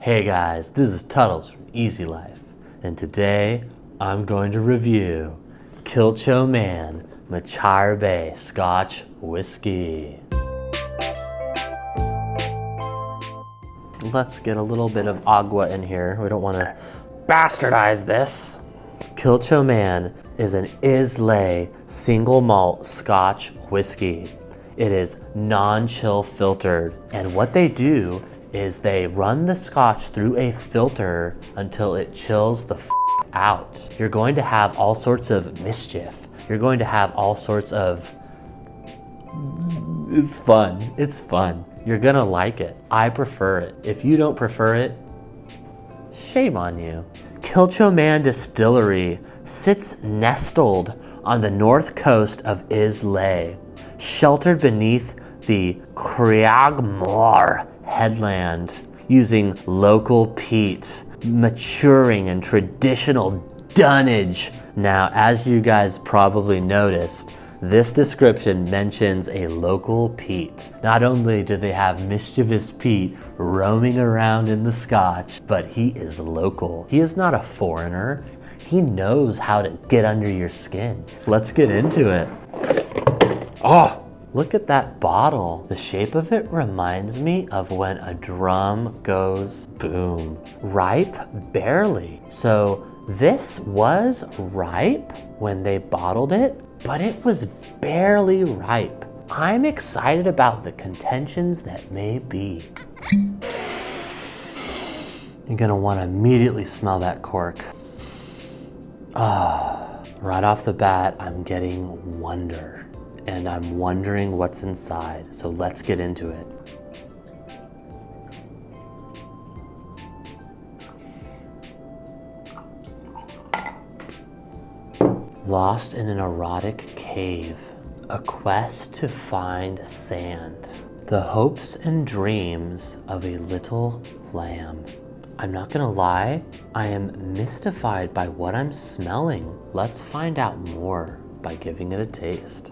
Hey guys, this is Tuddles from Easy Life, and today I'm going to review Kilchoman Michir Scotch Whiskey. Let's get a little bit of agua in here. We don't want to bastardize this. Kilchoman is an Islay single malt Scotch whiskey. It is non-chill filtered, and what they do is they run the Scotch through a filter until it chills the out. You're going to have all sorts of mischief. You're going to have all sorts of... It's fun. You're gonna like it. I prefer it. If you don't prefer it, shame on you. Kilchoman Distillery sits nestled on the north coast of Islay, sheltered beneath the Creagmore headland, using local peat, maturing in traditional dunnage. Now, as you guys probably noticed, this description mentions a local peat. Not only do they have mischievous Pete roaming around in the Scotch, but he is local. He is not a foreigner. He knows how to get under your skin. Let's get into it. Oh! Look at that bottle. The shape of it reminds me of when a drum goes boom. Ripe? Barely. So this was ripe when they bottled it, but it was barely ripe. I'm excited about the contentions that may be. You're gonna want to immediately smell that cork. Right off the bat, I'm getting wonder. And I'm wondering what's inside, so let's get into it. Lost in an erotic cave, a quest to find sand, the hopes and dreams of a little lamb. I'm not gonna lie, I am mystified by what I'm smelling. Let's find out more by giving it a taste.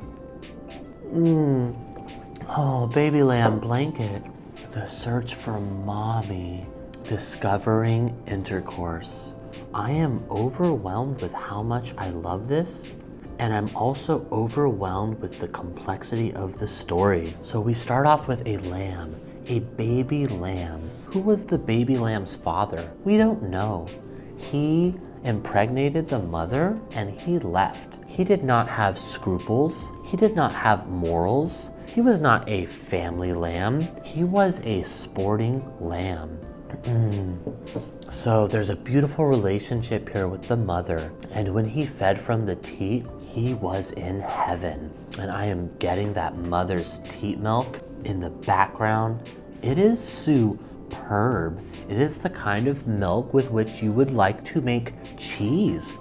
Oh, baby lamb blanket. The search for mommy. Discovering intercourse. I am overwhelmed with how much I love this, and I'm also overwhelmed with the complexity of the story. So we start off with a lamb, a baby lamb. Who was the baby lamb's father? We don't know. He impregnated the mother and he left. He did not have scruples. He did not have morals. He was not a family lamb. He was a sporting lamb. So there's a beautiful relationship here with the mother. And when he fed from the teat, he was in heaven. And I am getting that mother's teat milk in the background. It is superb. It is the kind of milk with which you would like to make cheese.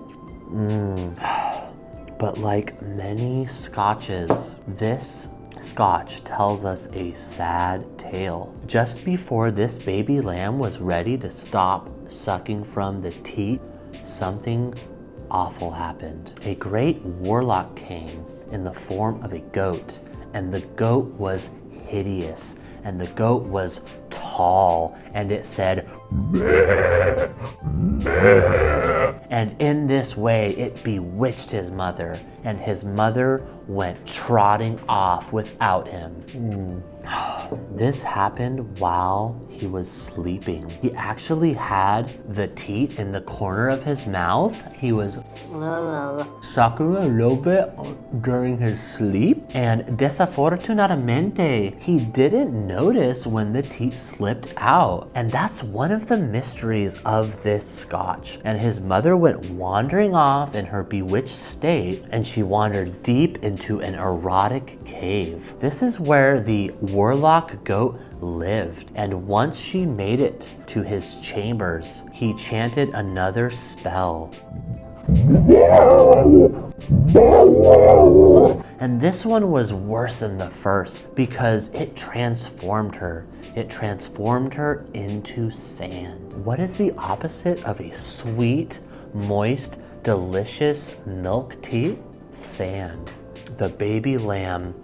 But like many scotches, this scotch tells us a sad tale. Just before this baby lamb was ready to stop sucking from the teat, something awful happened. A great warlock came in the form of a goat, and the goat was hideous, and the goat was tall, and it said, meh, meh. And in this way, it bewitched his mother, and his mother went trotting off without him. This happened while he was sleeping. He actually had the teat in the corner of his mouth. He was sucking a little bit during his sleep, and desafortunadamente, he didn't notice when the teat slipped out. And that's one of the mysteries of this scotch. And his mother went wandering off in her bewitched state, and she wandered deep into an erotic cave. This is where the warlock goat lived, and once she made it to his chambers, he chanted another spell. And this one was worse than the first because it transformed her. It transformed her into sand. What is the opposite of a sweet, moist, delicious milk tea? Sand. The baby lamb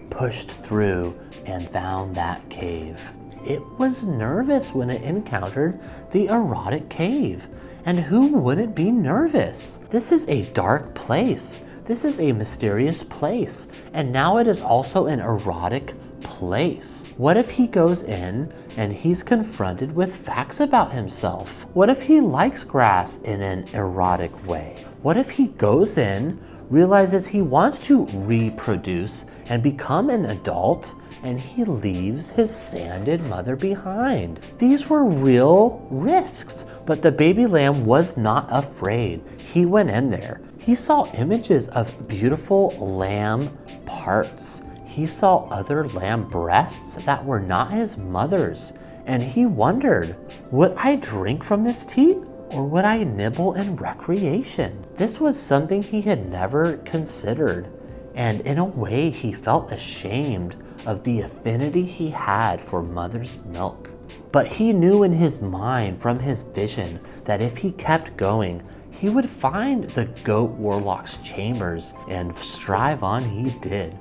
pushed through and found that cave. it was nervous when it encountered the erotic cave. And who wouldn't be nervous? This is a dark place. This is a mysterious place. And now it is also an erotic place. What if he goes in and he's confronted with facts about himself? What if he likes grass in an erotic way? What if he goes in, realizes he wants to reproduce and become an adult, and he leaves his sanded mother behind? These were real risks, but the baby lamb was not afraid. He went in there. He saw images of beautiful lamb parts. He saw other lamb breasts that were not his mother's, and he wondered, would I drink from this teat or would I nibble in recreation? This was something he had never considered, and in a way he felt ashamed of the affinity he had for mother's milk. But he knew in his mind from his vision that if he kept going, he would find the goat warlock's chambers, and strive on he did.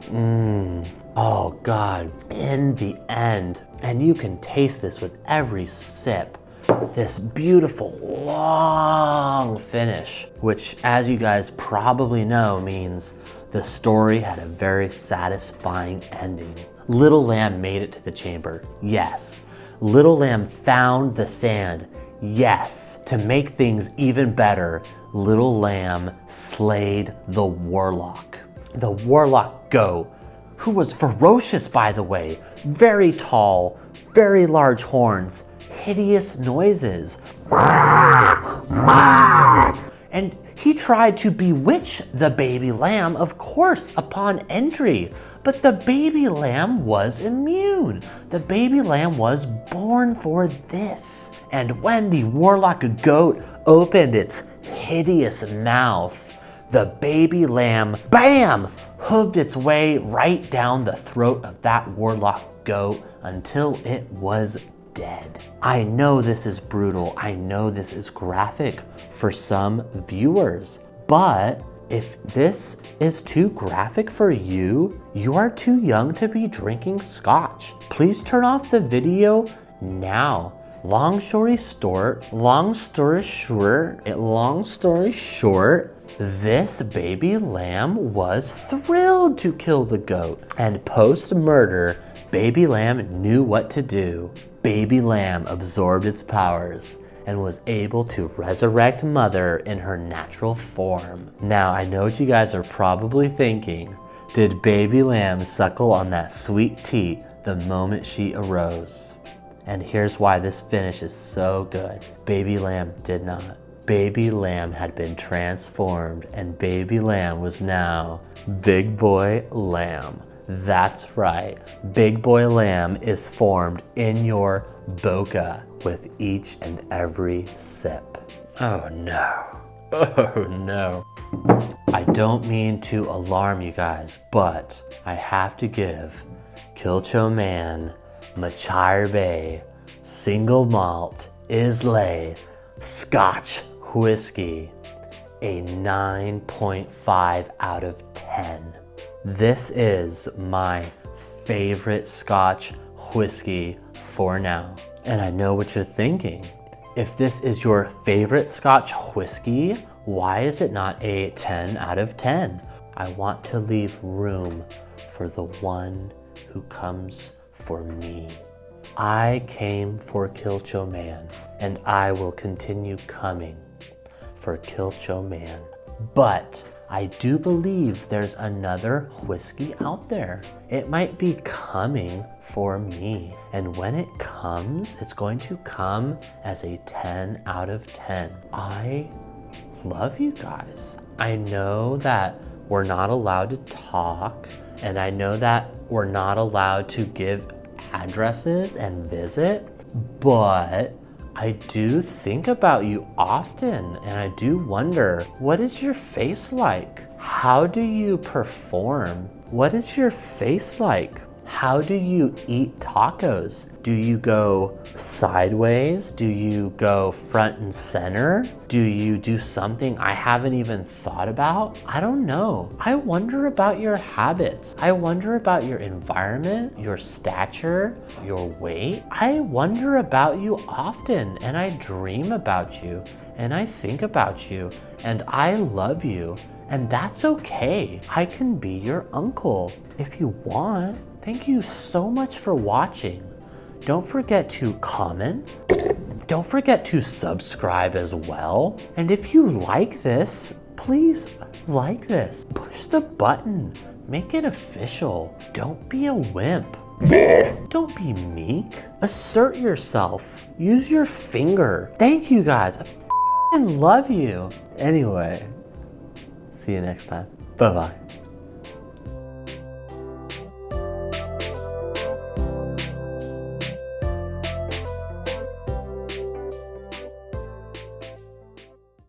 Oh God, in the end, and you can taste this with every sip, this beautiful long finish, which as you guys probably know means the story had a very satisfying ending. Little Lamb made it to the chamber, yes. Little Lamb found the sand, yes. To make things even better, Little Lamb slayed the warlock. The warlock goat, who was ferocious by the way, very tall, very large horns, hideous noises. And he tried to bewitch the baby lamb, of course, upon entry. But the baby lamb was immune. The baby lamb was born for this. And when the warlock goat opened its hideous mouth, the baby lamb, bam, hooved its way right down the throat of that warlock goat until it was dead. I know this is brutal. I know this is graphic for some viewers, but if this is too graphic for you, you are too young to be drinking scotch. Please turn off the video now. Long story short, this baby lamb was thrilled to kill the goat. And post-murder, baby lamb knew what to do. Baby lamb absorbed its powers and was able to resurrect mother in her natural form. Now, I know what you guys are probably thinking. Did baby lamb suckle on that sweet teat the moment she arose? And here's why this finish is so good. Baby lamb did not. Baby lamb had been transformed, and baby lamb was now big boy lamb. That's right, big boy lamb is formed in your boca with each and every sip. Oh no, oh no. I don't mean to alarm you guys, but I have to give Kilchoman Michir single malt Islay Scotch whiskey a 9.5 out of 10. This is my favorite Scotch whiskey for now. And I know what you're thinking. If this is your favorite Scotch whiskey, why is it not a 10 out of 10? I want to leave room for the one who comes for me. I came for Kilchoman, and I will continue coming for Kilchoman. But I do believe there's another whiskey out there. It might be coming for me. And when it comes, it's going to come as a 10 out of 10. I love you guys. I know that we're not allowed to talk, and I know that we're not allowed to give addresses and visit, but I do think about you often, and I do wonder, what is your face like? How do you perform? What is your face like? How do you eat tacos? Do you go sideways? Do you go front and center? Do you do something I haven't even thought about? I don't know. I wonder about your habits. I wonder about your environment, your stature, your weight. I wonder about you often, and I dream about you, and I think about you, and I love you, and that's okay. I can be your uncle if you want. Thank you so much for watching. Don't forget to comment. Don't forget to subscribe as well. And if you like this, please like this. Push the button. Make it official. Don't be a wimp. Don't be meek. Assert yourself. Use your finger. Thank you guys. I love you. Anyway, see you next time. Bye-bye.